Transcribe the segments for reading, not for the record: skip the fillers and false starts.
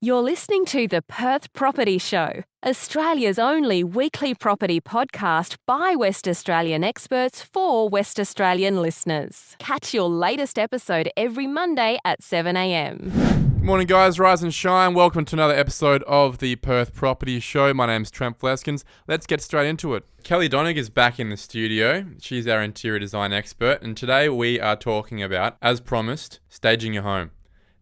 You're listening to the Perth Property Show, Australia's only weekly property podcast by West Australian experts for West Australian listeners. Catch your latest episode every Monday at 7 a.m. Good morning, guys. Rise and shine. Welcome to another episode of the Perth Property Show. My name's Trent Fleskins. Let's get straight into it. Kelly Donogher is back in the studio. She's our interior design expert, and today we are talking about, as promised, staging your home.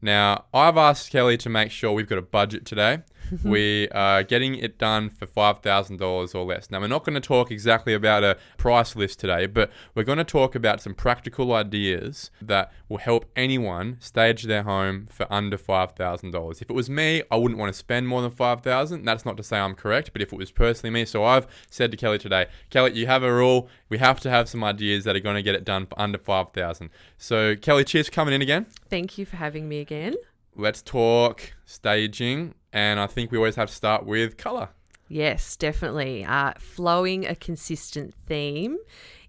Now, I've asked Kelly to make sure we've got a budget today. We are getting it done for $5,000 or less. Now, we're not going to talk exactly about a price list today, but we're going to talk about some practical ideas that will help anyone stage their home for under $5,000. If it was me, I wouldn't want to spend more than $5,000. That's not to say I'm correct, but if it was personally me, so I've said to Kelly today, Kelly, you have a rule. We have to have some ideas that are going to get it done for under $5,000. So, Kelly, cheers for coming in again. Thank you for having me again. Let's talk staging, and I think we always have to start with colour. Yes, definitely. Flowing a consistent theme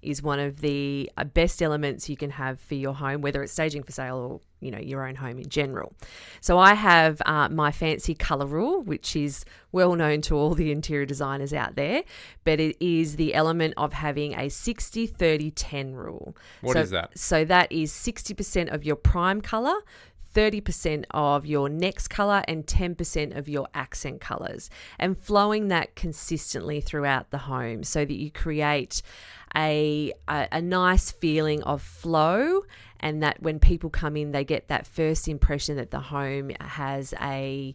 is one of the best elements you can have for your home, whether it's staging for sale or your own home in general. So I have my fancy colour rule, which is well known to all the interior designers out there, but it is the element of having a 60-30-10 rule. What is that? So that is 60% of your prime colour, 30% of your next colour and 10% of your accent colours, and flowing that consistently throughout the home so that you create a nice feeling of flow, and that when people come in, they get that first impression that the home has a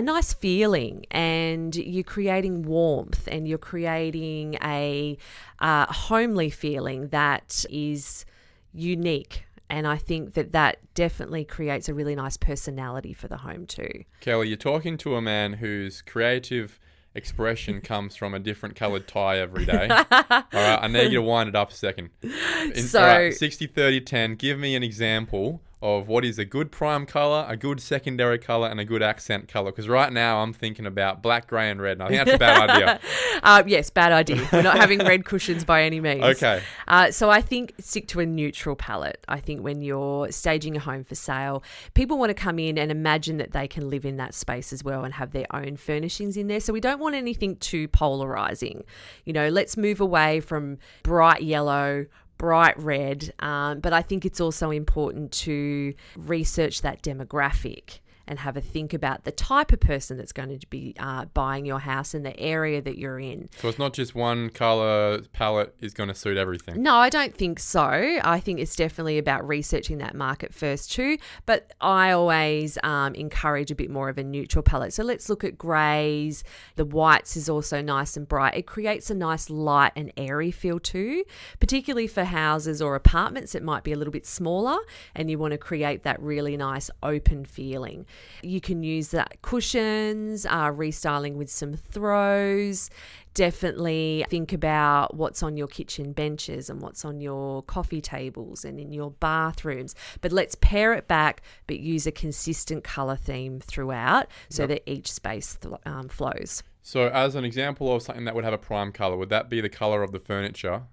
nice feeling, and you're creating warmth and you're creating a homely feeling that is unique. And I think that definitely creates a really nice personality for the home too. Kelly, you're talking to a man whose creative expression comes from a different coloured tie every day. All right, I need you to wind it up a second. All right, 60-30-10, give me an example of what is a good prime colour, a good secondary colour, and a good accent colour. Because right now I'm thinking about black, grey and red, and I think that's a bad idea. Yes, bad idea. We're not having red cushions by any means. Okay. So I think stick to a neutral palette. I think when you're staging a home for sale, people want to come in and imagine that they can live in that space as well and have their own furnishings in there. So we don't want anything too polarising. Let's move away from bright yellow, bright red, but I think it's also important to research that demographic and have a think about the type of person that's going to be buying your house and the area that you're in. So it's not just one colour palette is going to suit everything? No, I don't think so. I think it's definitely about researching that market first too, but I always encourage a bit more of a neutral palette. So let's look at greys. The whites is also nice and bright. It creates a nice light and airy feel too, particularly for houses or apartments. It might be a little bit smaller and you want to create that really nice open feeling. You can use that cushions, restyling with some throws. Definitely think about what's on your kitchen benches and what's on your coffee tables and in your bathrooms. But let's pare it back, but use a consistent colour theme throughout so that each space flows. So as an example of something that would have a prime colour, would that be the colour of the furniture?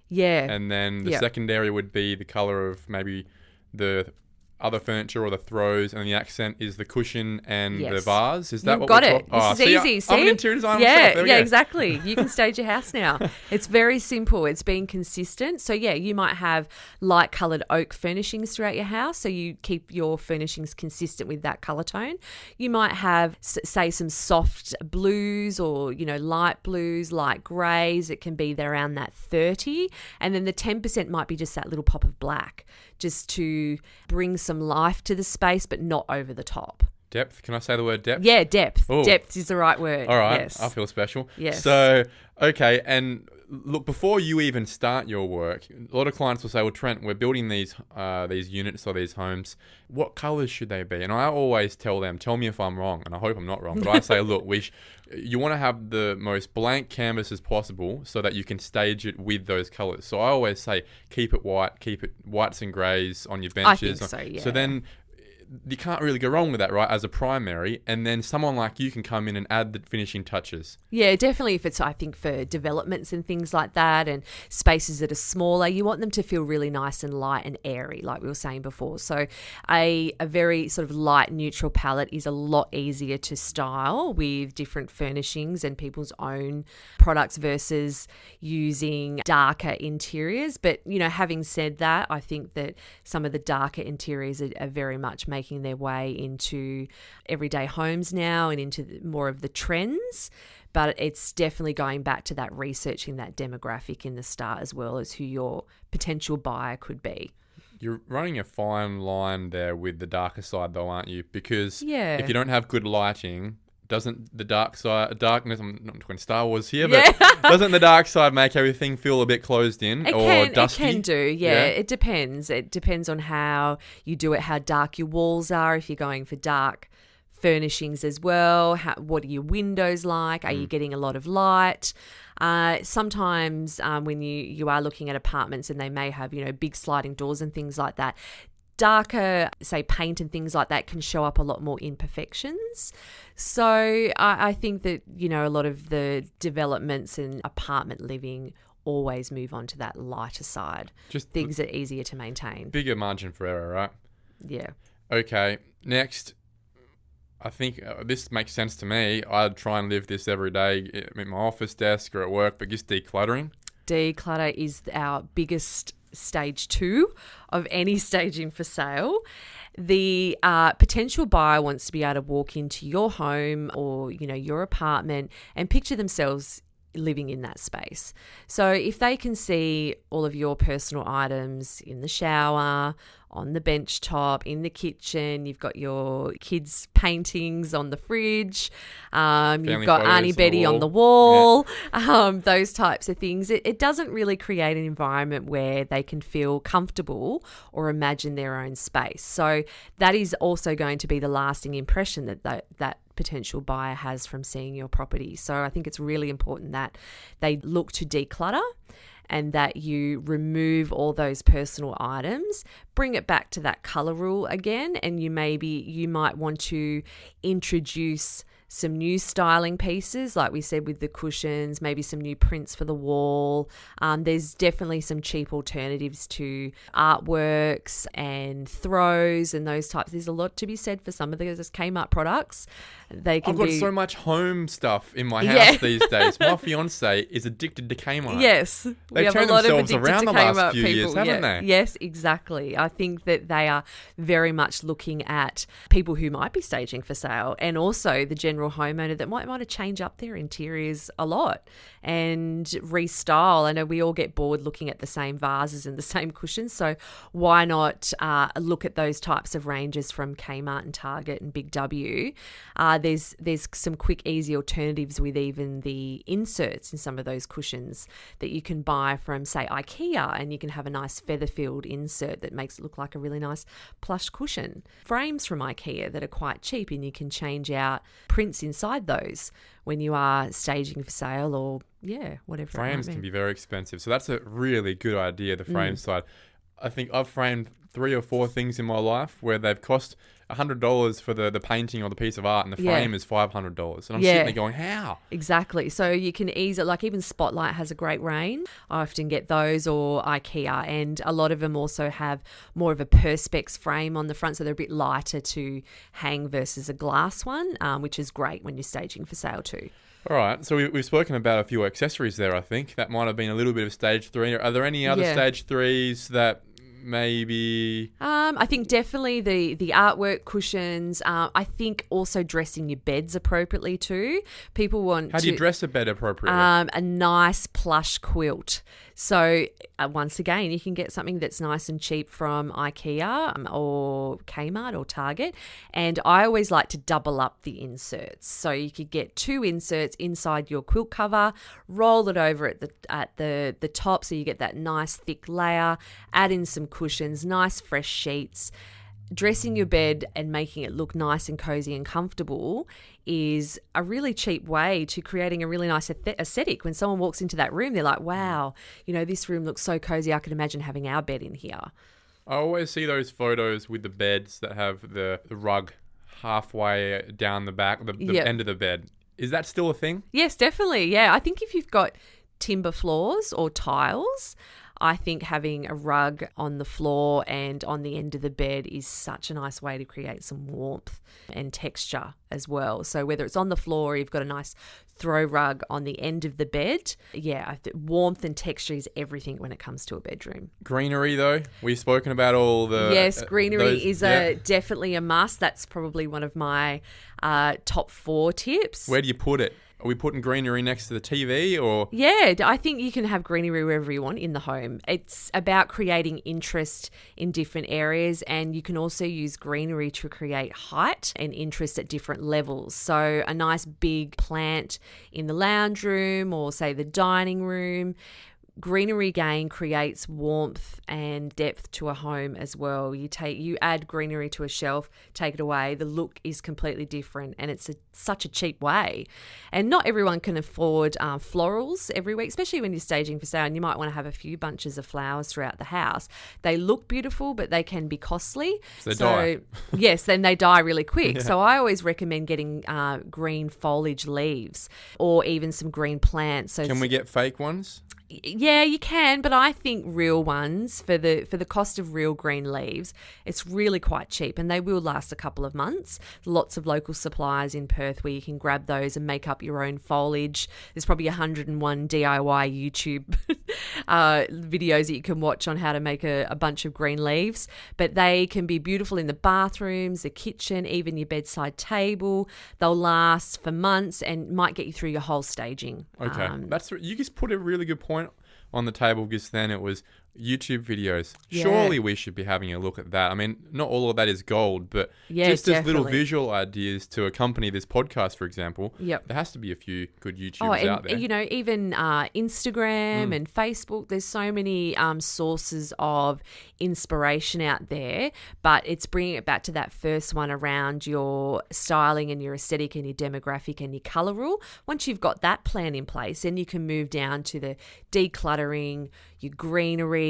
Yeah. And then the secondary would be the colour of maybe the other furniture or the throws, and the accent is the cushion and the vase. Is that You've what got we're it. This is easy. See? I'm an interior designer myself. There we go. Exactly. You can stage your house now. It's very simple. It's being consistent. So you might have light coloured oak furnishings throughout your house, so you keep your furnishings consistent with that colour tone. You might have, say, some soft blues or, light blues, light greys. It can be around that 30, and then the 10% might be just that little pop of black, just to bring some life to the space, but not over the top. Depth. Can I say the word depth? Yeah, depth. Ooh. Depth is the right word. All right. Yes. I feel special. Yes. So, okay. And look, before you even start your work, a lot of clients will say, well, Trent, we're building these units or these homes. What colours should they be? And I always tell them, tell me if I'm wrong. And I hope I'm not wrong. But I say, look, you want to have the most blank canvas as possible so that you can stage it with those colours. So I always say, keep it white, keep it whites and greys on your benches. I think so, yeah. So then you can't really go wrong with that, right, as a primary. And then someone like you can come in and add the finishing touches. Yeah, definitely. If it's, I think, for developments and things like that and spaces that are smaller, you want them to feel really nice and light and airy, like we were saying before. So a very sort of light, neutral palette is a lot easier to style with different furnishings and people's own products versus using darker interiors. But, you know, having said that, I think that some of the darker interiors are very much making their way into everyday homes now and into more of the trends. But it's definitely going back to that researching that demographic in the start as well as who your potential buyer could be. You're running a fine line there with the darker side though, aren't you? Because Yeah. if you don't have good lighting, doesn't the darkness, I'm not talking Star Wars here, Yeah. but doesn't the dark side make everything feel a bit closed in dusty? It can do, yeah. It depends. It depends on how you do it, how dark your walls are, if you're going for dark furnishings as well. What are your windows like? Are you getting a lot of light? Sometimes when you are looking at apartments and they may have, you know, big sliding doors and things like that, darker, say, paint and things like that can show up a lot more imperfections. So I think that, you know, a lot of the developments in apartment living always move on to that lighter side. Just things are easier to maintain. Bigger margin for error, right? Yeah. Okay, next. I think this makes sense to me. I'd try and live this every day at my office desk or at work, but just decluttering. Declutter is our biggest stage 2 of any staging for sale. The potential buyer wants to be able to walk into your home or, you know, your apartment and picture themselves living in that space. So if they can see all of your personal items in the shower, on the bench top, in the kitchen, you've got your kids' paintings on the fridge, you've got Auntie Betty on the wall, those types of things. It doesn't really create an environment where they can feel comfortable or imagine their own space. So that is also going to be the lasting impression that potential buyer has from seeing your property. So I think it's really important that they look to declutter and that you remove all those personal items, bring it back to that color rule again, and you might want to introduce some new styling pieces, like we said with the cushions, maybe some new prints for the wall. There's definitely some cheap alternatives to artworks and throws and those types. There's a lot to be said for some of those Kmart products. I've got so much home stuff in my house these days. My fiance is addicted to Kmart. Yes. They've turned themselves around the last few years, haven't they? Yes, exactly. I think that they are very much looking at people who might be staging for sale and also the general homeowner that might want to change up their interiors a lot and restyle. I know we all get bored looking at the same vases and the same cushions, so why not look at those types of ranges from Kmart and Target and Big W. There's some quick, easy alternatives with even the inserts in some of those cushions that you can buy from, say, IKEA, and you can have a nice feather-filled insert that makes it look like a really nice plush cushion. Frames from IKEA that are quite cheap, and you can change out prints inside those when you are staging for sale or, whatever. Frames can be very expensive. So that's a really good idea, the frame side. I think I've framed 3 or 4 things in my life where they've cost $100 for the painting or the piece of art, and the frame is $500. And I'm sitting there going, how? Exactly. So you can easily, like even Spotlight has a great range. I often get those, or IKEA, and a lot of them also have more of a Perspex frame on the front, so they're a bit lighter to hang versus a glass one, which is great when you're staging for sale too. All right. So we've spoken about a few accessories there, I think. That might have been a little bit of stage 3. Are there any other stage 3s that maybe? I think definitely the artwork, cushions. I think also dressing your beds appropriately too. People want How do you dress a bed appropriately? A nice plush quilt. So once again, you can get something that's nice and cheap from IKEA or Kmart or Target. And I always like to double up the inserts. So you could get 2 inserts inside your quilt cover, roll it over at the top so you get that nice thick layer, add in some cushions, nice fresh sheets. Dressing your bed and making it look nice and cozy and comfortable is a really cheap way to creating a really nice aesthetic. When someone walks into that room, they're like, wow, this room looks so cozy. I could imagine having our bed in here. I always see those photos with the beds that have the rug halfway down the back, the Yep. end of the bed. Is that still a thing? Yes, definitely. Yeah, I think if you've got timber floors or tiles, I think having a rug on the floor and on the end of the bed is such a nice way to create some warmth and texture as well. So whether it's on the floor or you've got a nice throw rug on the end of the bed, warmth and texture is everything when it comes to a bedroom. Greenery, though, we've spoken about all the... Yes, greenery is yeah. definitely a must. That's probably one of my top 4 tips. Where do you put it? Are we putting greenery next to the TV or? Yeah, I think you can have greenery wherever you want in the home. It's about creating interest in different areas, and you can also use greenery to create height and interest at different levels. So a nice big plant in the lounge room or say the dining room. Greenery again creates warmth and depth to a home as well. You add greenery to a shelf, take it away, the look is completely different, and it's such a cheap way. And not everyone can afford florals every week, especially when you're staging for sale and you might want to have a few bunches of flowers throughout the house. They look beautiful, but they can be costly. So they die. Yes, then they die really quick. Yeah. So I always recommend getting green foliage leaves or even some green plants. So Can we get fake ones? Yeah, you can, but I think real ones for the cost of real green leaves, it's really quite cheap and they will last a couple of months. Lots of local suppliers in Perth where you can grab those and make up your own foliage. There's probably 101 DIY YouTube videos that you can watch on how to make a bunch of green leaves, but they can be beautiful in the bathrooms, the kitchen, even your bedside table. They'll last for months and might get you through your whole staging. Okay, you just put a really good point on the table because then it was YouTube videos. Yeah. Surely we should be having a look at that. I mean, not all of that is gold, but Yeah, just as little definitely. visual ideas to accompany this podcast, for example. Yep. There has to be a few good YouTubers and out there. even Instagram and Facebook, there's so many sources of inspiration out there, but it's bringing it back to that first one around your styling and your aesthetic and your demographic and your colour rule. Once you've got that plan in place, then you can move down to the decluttering, your greenery.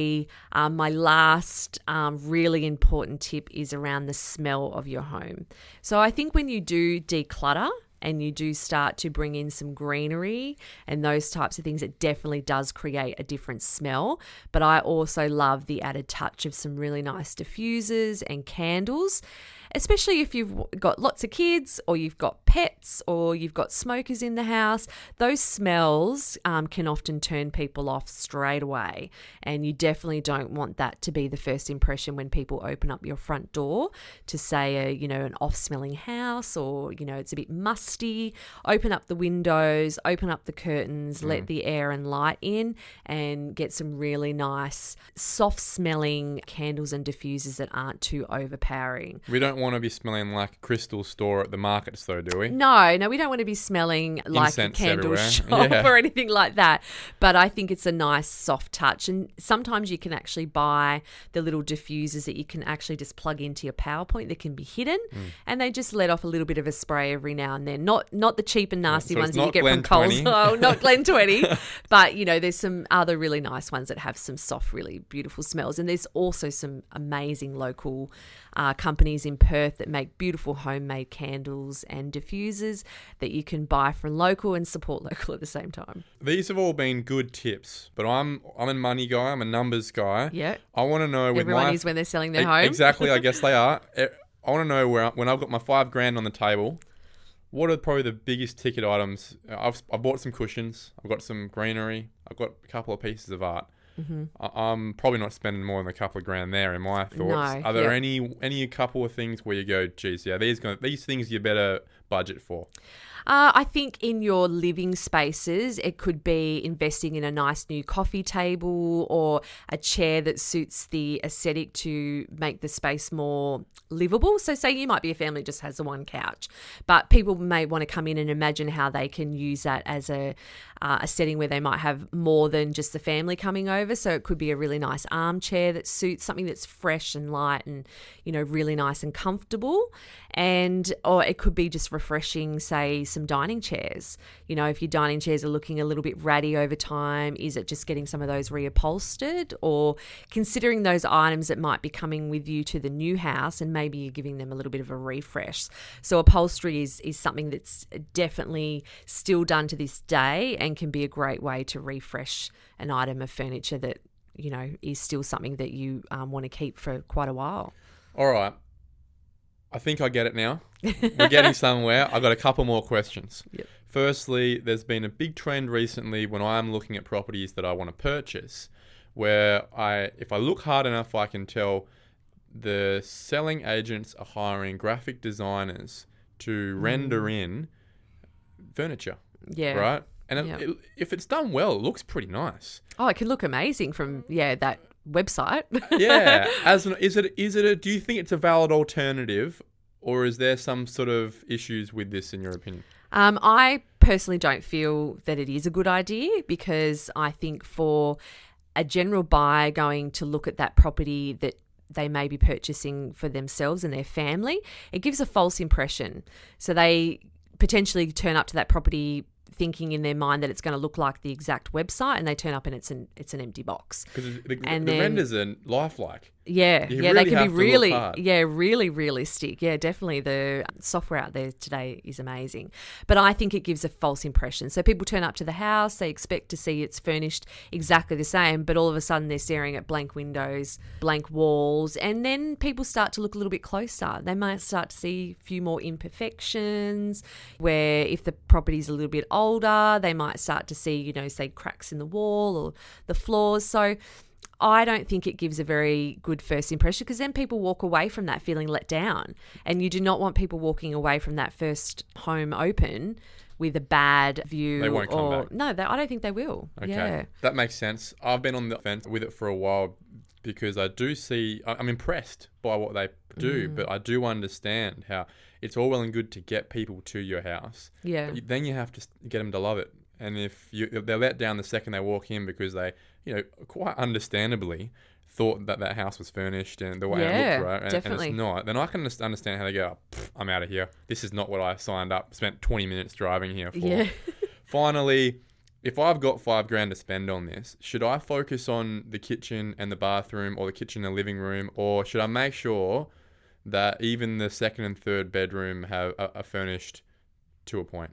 My last really important tip is around the smell of your home. So I think when you do declutter and you do start to bring in some greenery and those types of things, it definitely does create a different smell. But I also love the added touch of some really nice diffusers and candles, especially if you've got lots of kids or you've got pets or you've got smokers in the house. Those smells can often turn people off straight away, and you definitely don't want that to be the first impression when people open up your front door to say an off-smelling house or it's a bit musty. Open up the windows, open up the curtains, let the air and light in, and get some really nice soft-smelling candles and diffusers that aren't too overpowering. We don't want to be smelling like a crystal store at the markets, though, do we? No, we don't want to be smelling like Incense a candle everywhere. shop Yeah. or anything like that. But I think it's a nice soft touch. And sometimes you can actually buy the little diffusers that you can actually just plug into your PowerPoint that can be hidden, and they just let off a little bit of a spray every now and then. Not the cheap and nasty so ones it's that you not get Glen from Coles. 20. Oh, not Glen 20. But there's some other really nice ones that have some soft, really beautiful smells. And there's also some amazing local companies in Perth that make beautiful homemade candles and diffusers that you can buy from local and support local at the same time. These have all been good tips, but I'm a money guy. I'm a numbers guy. Yeah. I want to know with Everyone my is when they're selling their home. Exactly, I guess they are. I want to know when I've got my $5,000 on the table, what are probably the biggest ticket items? I bought some cushions. I've got some greenery. I've got a couple of pieces of art. Mm-hmm. I'm probably not spending more than a couple of grand there in my thoughts. No, Are there yeah. any couple of things where you go, geez, yeah, these things you better budget for? I think in your living spaces, it could be investing in a nice new coffee table or a chair that suits the aesthetic to make the space more livable. So say you might be a family that just has the one couch, but people may want to come in and imagine how they can use that as a setting where they might have more than just the family coming over. So it could be a really nice armchair that suits something that's fresh and light and, really nice and comfortable. Or it could be just refreshing, say, some dining chairs? You know, if your dining chairs are looking a little bit ratty over time, is it just getting some of those reupholstered, or considering those items that might be coming with you to the new house and maybe you're giving them a little bit of a refresh? So upholstery is something that's definitely still done to this day and can be a great way to refresh an item of furniture that, you know, is still something that you want to keep for quite a while. All right. I think I get it now. We're getting somewhere. I've got a couple more questions. Yep. Firstly, there's been a big trend recently when I'm looking at properties that I want to purchase, where if I look hard enough, I can tell the selling agents are hiring graphic designers to render in furniture. Yeah. Right? And if it's done well, it looks pretty nice. Oh, it can look amazing from, that website. Yeah. Do you think it's a valid alternative, or is there some sort of issues with this in your opinion? I personally don't feel that it is a good idea, because I think for a general buyer going to look at that property that they may be purchasing for themselves and their family, it gives a false impression. So they potentially turn up to that property thinking in their mind that it's going to look like the exact website, and they turn up and it's an empty box. Because the renders are lifelike. Yeah, they can be really realistic. Yeah, definitely. The software out there today is amazing. But I think it gives a false impression. So people turn up to the house, they expect to see it's furnished exactly the same, but all of a sudden they're staring at blank windows, blank walls, and then people start to look a little bit closer. They might start to see a few more imperfections, where if the property's a little bit older, they might start to see, say cracks in the wall or the floors. So I don't think it gives a very good first impression, because then people walk away from that feeling let down, and you do not want people walking away from that first home open with a bad view. They won't come back. No, I don't think they will. Okay, yeah. That makes sense. I've been on the fence with it for a while, because I'm impressed by what they do, but I do understand how it's all well and good to get people to your house. Yeah. But then you have to get them to love it. And if they're let down the second they walk in, because they, quite understandably thought that house was furnished and the way it looked, right? And it's not. Then I can understand how they go, I'm out of here. This is not what I signed up, spent 20 minutes driving here for. Yeah. Finally, if I've got $5,000 to spend on this, should I focus on the kitchen and the bathroom, or the kitchen and living room, or should I make sure that even the second and third bedroom are furnished to a point?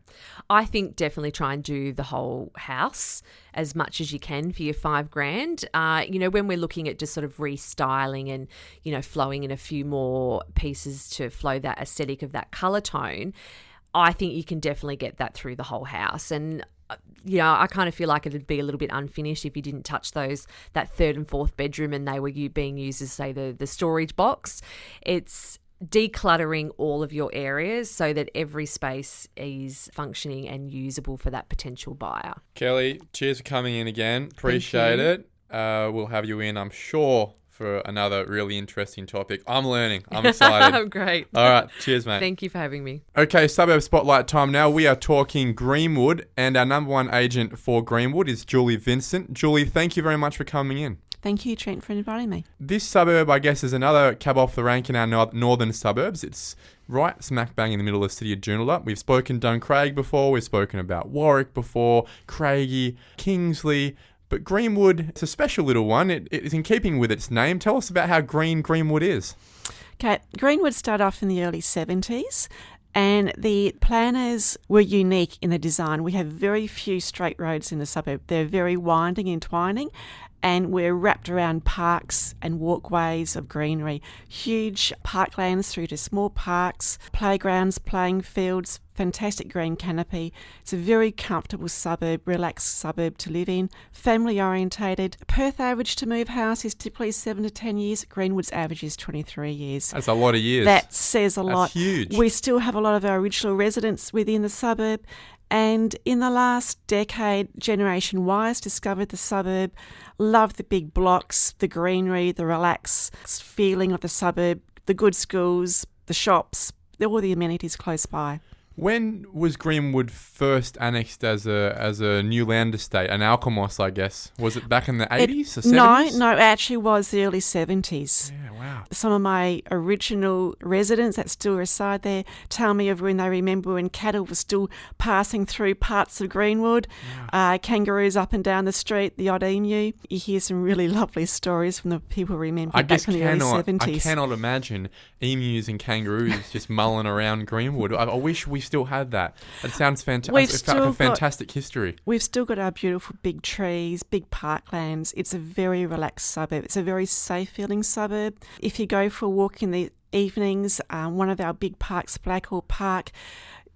I think definitely try and do the whole house as much as you can for your $5,000. When we're looking at just sort of restyling and, flowing in a few more pieces to flow that aesthetic of that colour tone, I think you can definitely get that through the whole house. And I kind of feel like it'd be a little bit unfinished if you didn't touch that third and fourth bedroom and they were being used as, say, the storage box. It's decluttering all of your areas so that every space is functioning and usable for that potential buyer. Kelly, cheers for coming in again. Appreciate it. We'll have you in, I'm sure, for another really interesting topic. I'm learning. I'm excited. Great. All right. Cheers, mate. Thank you for having me. Okay, Suburb Spotlight time now. We are talking Greenwood, and our number one agent for Greenwood is Julie Vincent. Julie, thank you very much for coming in. Thank you, Trent, for inviting me. This suburb, I guess, is another cab off the rank in our northern suburbs. It's right smack bang in the middle of the city of Joondalup. We've spoken Duncraig before. We've spoken about Warwick before, Craigie, Kingsley. But Greenwood, it's a special little one. It is in keeping with its name. Tell us about how Greenwood is. Okay, Greenwood started off in the early 70s. And the planners were unique in the design. We have very few straight roads in the suburb. They're very winding and twining, and we're wrapped around parks and walkways of greenery. Huge parklands through to small parks, playgrounds, playing fields, fantastic green canopy. It's a very comfortable suburb, relaxed suburb to live in, family orientated. Perth average to move house is typically 7 to 10 years. Greenwood's average is 23 years. That's a lot of years. That says a lot. That's huge. We still have a lot of our original residents within the suburb. And in the last decade, Generation Y has discovered the suburb, love the big blocks, the greenery, the relaxed feeling of the suburb, the good schools, the shops, all the amenities close by. When was Greenwood first annexed as a new land estate, an Alkimos, I guess? Was it back in the 80s or 70s? No, it actually was the early 70s. Yeah, wow. Some of my original residents that still reside there tell me of when they remember when cattle were still passing through parts of Greenwood, kangaroos up and down the street, the odd emu. You hear some really lovely stories from the people remembering back in the early 70s. I cannot imagine emus and kangaroos just mulling around Greenwood. I wish we still had that. It sounds fantastic. It's a fantastic history. We've still got our beautiful big trees, big parklands. It's a very relaxed suburb. It's a very safe feeling suburb. If you go for a walk in the evenings, one of our big parks, Blackhall Park,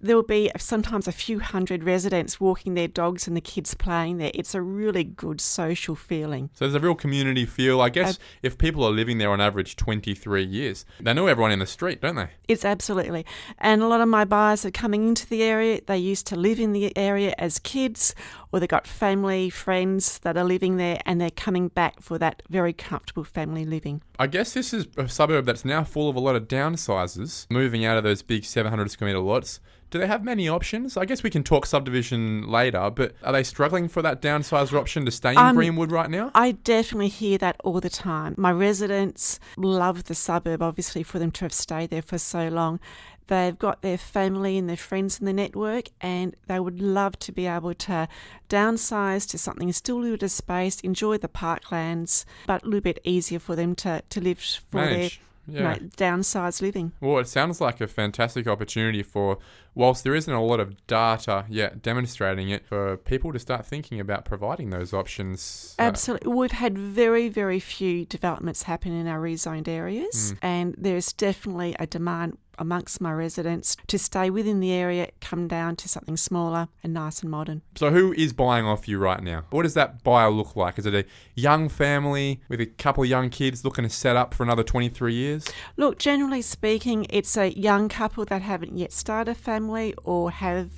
there will be sometimes a few hundred residents walking their dogs and the kids playing there. It's a really good social feeling. So there's a real community feel. I guess if people are living there on average 23 years, they know everyone in the street, don't they? It's absolutely. And a lot of my buyers are coming into the area. They used to live in the area as kids, or they got family, friends that are living there, and they're coming back for that very comfortable family living. I guess this is a suburb that's now full of a lot of downsizers, moving out of those big 700 square metre lots. Do they have many options? I guess we can talk subdivision later, but are they struggling for that downsizer option to stay in Greenwood right now? I definitely hear that all the time. My residents love the suburb, obviously, for them to have stayed there for so long. They've got their family and their friends in the network, and they would love to be able to downsize to something still a little bit spaced, enjoy the parklands, but a little bit easier for them to live for Manage. their downsized living. Well, it sounds like a fantastic opportunity for, whilst there isn't a lot of data yet demonstrating it, for people to start thinking about providing those options. Absolutely. We've had very, very few developments happen in our rezoned areas, and there's definitely a demand amongst my residents to stay within the area, come down to something smaller and nice and modern. So who is buying off you right now? What does that buyer look like? Is it a young family with a couple of young kids looking to set up for another 23 years? Look, generally speaking, it's a young couple that haven't yet started a family or have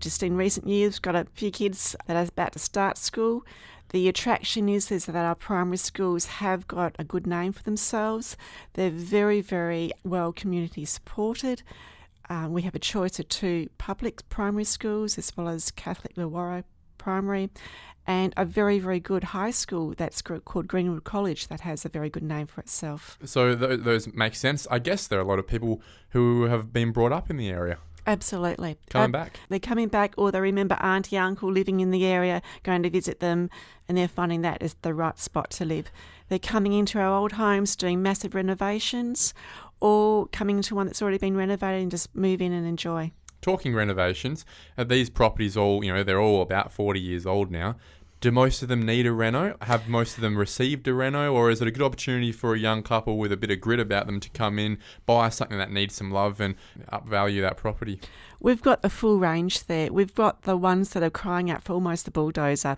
just in recent years got a few kids that are about to start school. The attraction is that our primary schools have got a good name for themselves. They're very, very well community supported. We have a choice of 2 public primary schools as well as Catholic Illawarra Primary, and a very, very good high school that's called Greenwood College that has a very good name for itself. So those make sense. I guess there are a lot of people who have been brought up in the area. Absolutely. Coming back. They're coming back, or they remember auntie, uncle living in the area, going to visit them, and they're finding that is the right spot to live. They're coming into our old homes, doing massive renovations, or coming into one that's already been renovated and just move in and enjoy. Talking renovations, are these properties all, they're all about 40 years old now. Do most of them need a reno? Have most of them received a reno? Or is it a good opportunity for a young couple with a bit of grit about them to come in, buy something that needs some love and upvalue that property? We've got the full range there. We've got the ones that are crying out for almost the bulldozer,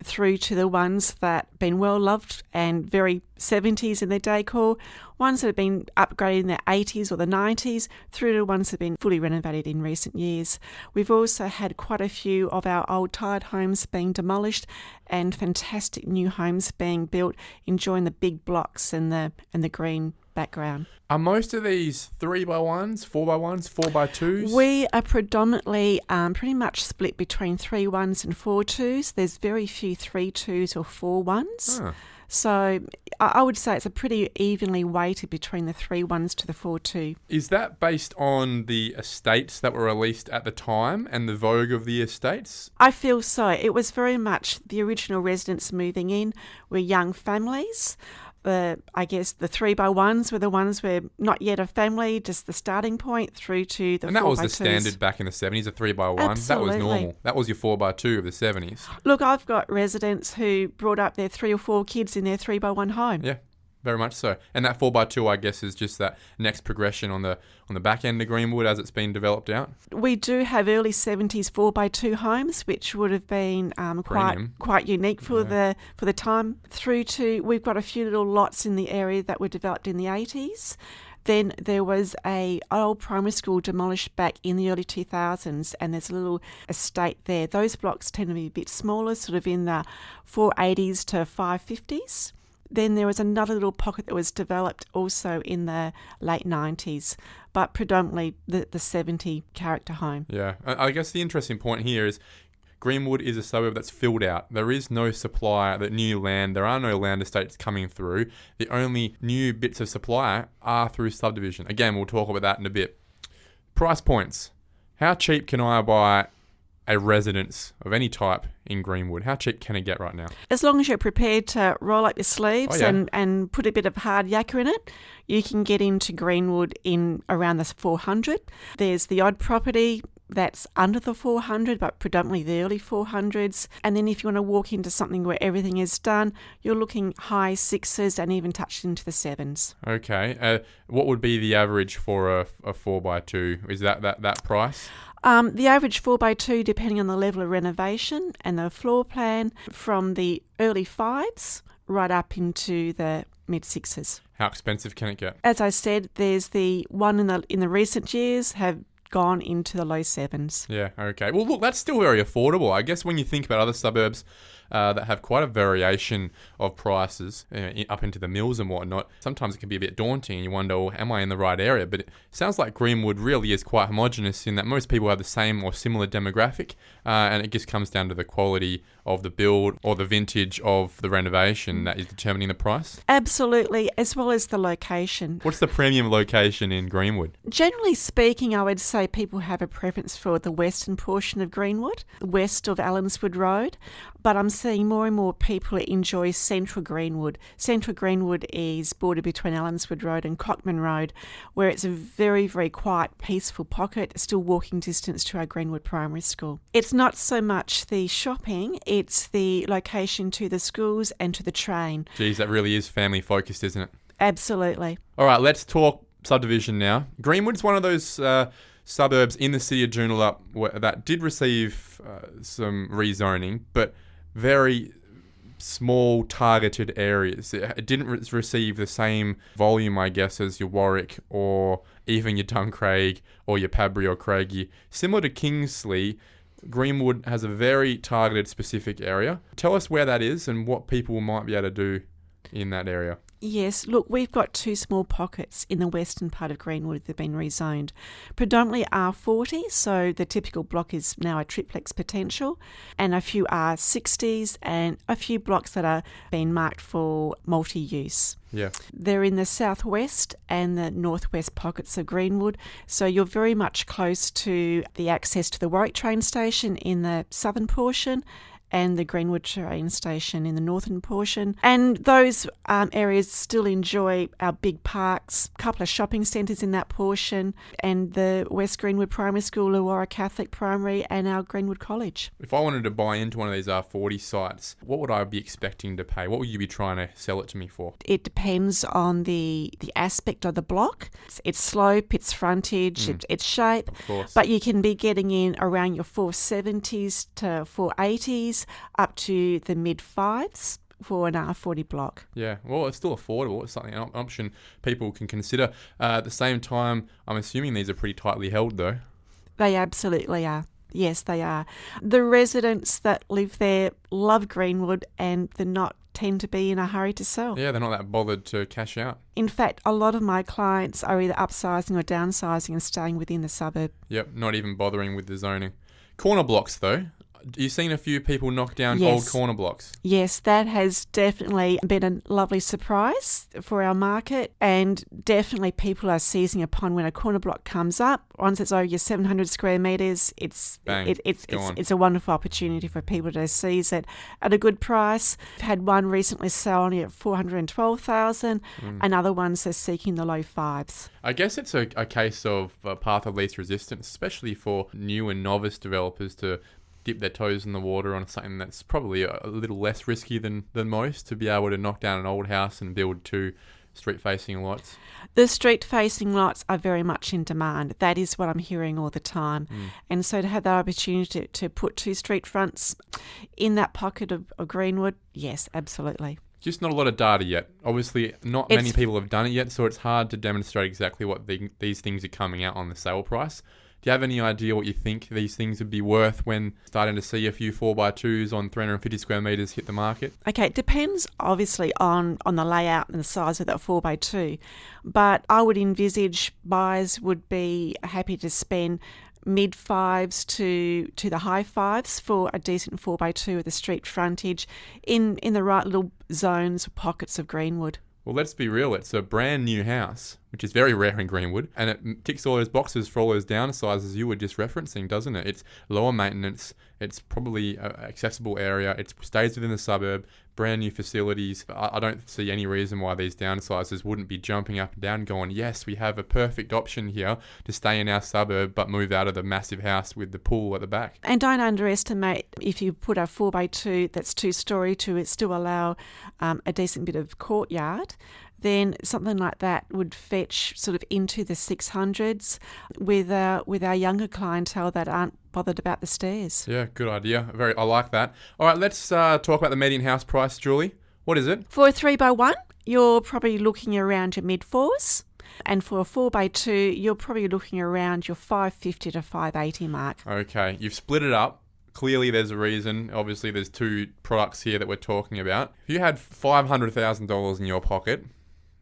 through to the ones that have been well loved and very 70s in their decor, ones that have been upgraded in their 80s or the 90s, through to ones that have been fully renovated in recent years. We've also had quite a few of our old tired homes being demolished and fantastic new homes being built, enjoying the big blocks and the green background. Are most of these 3x1s, 4x1s, 4x2s? We are predominantly pretty much split between 3-1s and 4-2s. There's very few 3-2s or 4-1s. So I would say it's a pretty evenly weighted between the 3-1s to the 4-2. Is that based on the estates that were released at the time and the vogue of the estates? I feel so. It was very much the original residents moving in were young families. I guess the 3x1s were the ones where not yet a family, just the starting point, through to the 4x2s. And that was the standard back in the 70s, a 3x1. Absolutely. That was normal. That was your 4x2 of the 70s. Look, I've got residents who brought up their 3 or 4 kids in their 3x1 home. Yeah, very much so. And that 4x2, I guess, is just that next progression on the back end of Greenwood as it's been developed out. We do have early 70s 4x2 homes, which would have been quite unique for the time. Through to, we've got a few little lots in the area that were developed in the 80s. Then there was an old primary school demolished back in the early 2000s, and there's a little estate there. Those blocks tend to be a bit smaller, sort of in the 480s to 550s. Then there was another little pocket that was developed also in the late 90s, but predominantly the 70 character home. Yeah, I guess the interesting point here is Greenwood is a suburb that's filled out. There is no supply, that new land. There are no land estates coming through. The only new bits of supply are through subdivision. Again, we'll talk about that in a bit. Price points. How cheap can I buy a residence of any type in Greenwood? How cheap can it get right now? As long as you're prepared to roll up your sleeves and put a bit of hard yakka in it, you can get into Greenwood in around the 400. There's the odd property that's under the 400, but predominantly the early 400s. And then if you want to walk into something where everything is done, you're looking high 6s and even touched into the 7s. Okay. What would be the average for a 4x2? Is that price? The average 4x2, depending on the level of renovation and the floor plan, from the early 5s right up into the mid 6s. How expensive can it get? As I said, there's the one in the recent years have gone into the low 7s. Yeah, okay. Well, look, that's still very affordable. I guess when you think about other suburbs that have quite a variation of prices up into the mills and whatnot, sometimes it can be a bit daunting and you wonder, well, am I in the right area? But it sounds like Greenwood really is quite homogenous in that most people have the same or similar demographic, and it just comes down to the quality of the build or the vintage of the renovation that is determining the price? Absolutely, as well as the location. What's the premium location in Greenwood? Generally speaking, I would say people have a preference for the western portion of Greenwood, west of Allenswood Road, but I'm seeing more and more people enjoy central Greenwood. Central Greenwood is bordered between Allenswood Road and Cockman Road, where it's a very, very quiet, peaceful pocket, still walking distance to our Greenwood Primary School. It's not so much the shopping, it's the location to the schools and to the train. Geez, that really is family focused, isn't it? Absolutely. All right, let's talk subdivision now. Greenwood's one of those suburbs in the city of Joondalup that did receive some rezoning, but very small targeted areas. It didn't receive the same volume, I guess, as your Warwick or even your Duncraig or your Padbury or Craigie. Similar to Kingsley, Greenwood has a very targeted specific area. Tell us where that is and what people might be able to do in that area. Yes, look, we've got two small pockets in the western part of Greenwood that have been rezoned. Predominantly R40, so the typical block is now a triplex potential, and a few R60s and a few blocks that are being marked for multi-use. Yeah. They're in the southwest and the northwest pockets of Greenwood, so you're very much close to the access to the Warwick train station in the southern portion and the Greenwood train station in the northern portion. And those areas still enjoy our big parks, a couple of shopping centres in that portion, and the West Greenwood Primary School, Illawarra Catholic Primary, and our Greenwood College. If I wanted to buy into one of these R40 sites, what would I be expecting to pay? What would you be trying to sell it to me for? It depends on the aspect of the block. Its slope, its frontage, its shape. Of course. But you can be getting in around your 470s to 480s, up to the mid-5s for an R40 block. Yeah, well, it's still affordable. It's something, an option people can consider. At the same time, I'm assuming these are pretty tightly held, though. They absolutely are. Yes, they are. The residents that live there love Greenwood and they're not tend to be in a hurry to sell. Yeah, they're not that bothered to cash out. In fact, a lot of my clients are either upsizing or downsizing and staying within the suburb. Yep, not even bothering with the zoning. Corner blocks, though. You've seen a few people knock down Yes. old corner blocks. Yes, that has definitely been a lovely surprise for our market, and definitely people are seizing upon when a corner block comes up. Once it's over your 700 square metres, it's Bang, it's a wonderful opportunity for people to seize it at a good price. I've had one recently sell only at $412,000, and other ones are seeking the low 5s. I guess it's a case of path of least resistance, especially for new and novice developers to dip their toes in the water on something that's probably a little less risky than most, to be able to knock down an old house and build two street-facing lots. The street-facing lots are very much in demand. That is what I'm hearing all the time. And so to have that opportunity to put two street fronts in that pocket of Greenwood, yes, absolutely. Just not a lot of data yet. Obviously, not many people have done it yet, so it's hard to demonstrate exactly what these things are coming out on the sale price. Do you have any idea what you think these things would be worth when starting to see a few 4x2s on 350 square metres hit the market? Okay, it depends obviously on the layout and the size of that 4x2, but I would envisage buyers would be happy to spend mid fives to the high fives for a decent 4x2 with a street frontage in the right little zones or pockets of Greenwood. Well, let's be real. It's a brand new house, which is very rare in Greenwood, and it ticks all those boxes for all those downsizes you were just referencing, doesn't it? It's lower maintenance. It's probably an accessible area. It stays within the suburb, brand new facilities. I don't see any reason why these downsizers wouldn't be jumping up and down going, yes, we have a perfect option here to stay in our suburb but move out of the massive house with the pool at the back. And don't underestimate if you put a 4x2 that's 2-storey to it still allow a decent bit of courtyard, then something like that would fetch sort of into the 600s with our younger clientele that aren't bothered about the stairs. Yeah, good idea. I like that. All right, let's talk about the median house price, Julie. What is it? For a 3x1, you're probably looking around your mid-4s. And for a 4x2, you're probably looking around your 550 to 580 mark. Okay, you've split it up. Clearly there's a reason. Obviously there's two products here that we're talking about. If you had $500,000 in your pocket,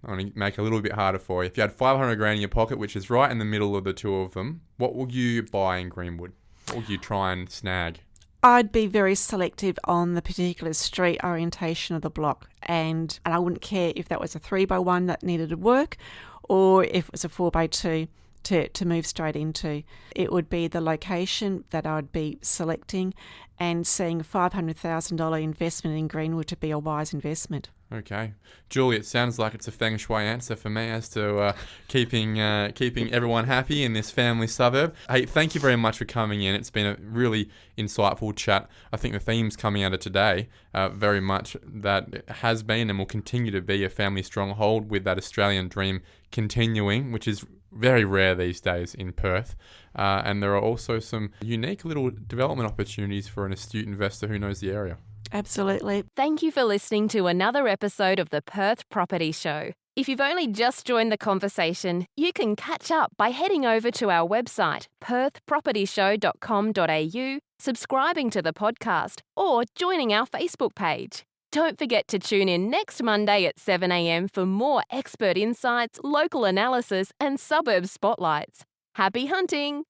I'm going to make it a little bit harder for you. If you had 500 grand in your pocket, which is right in the middle of the two of them, what would you buy in Greenwood? What would you try and snag? I'd be very selective on the particular street orientation of the block, and I wouldn't care if that was a 3x1 that needed to work or if it was a 4x2 to move straight into. It would be the location that I'd be selecting and seeing a $500,000 investment in Greenwood to be a wise investment. Okay. Julie, it sounds like it's a feng shui answer for me as to keeping everyone happy in this family suburb. Hey, thank you very much for coming in. It's been a really insightful chat. I think the themes coming out of today very much that it has been and will continue to be a family stronghold with that Australian dream continuing, which is very rare these days in Perth. And there are also some unique little development opportunities for an astute investor who knows the area. Absolutely. Thank you for listening to another episode of the Perth Property Show. If you've only just joined the conversation, you can catch up by heading over to our website, perthpropertyshow.com.au, subscribing to the podcast, or joining our Facebook page. Don't forget to tune in next Monday at 7 a.m. for more expert insights, local analysis, and suburb spotlights. Happy hunting!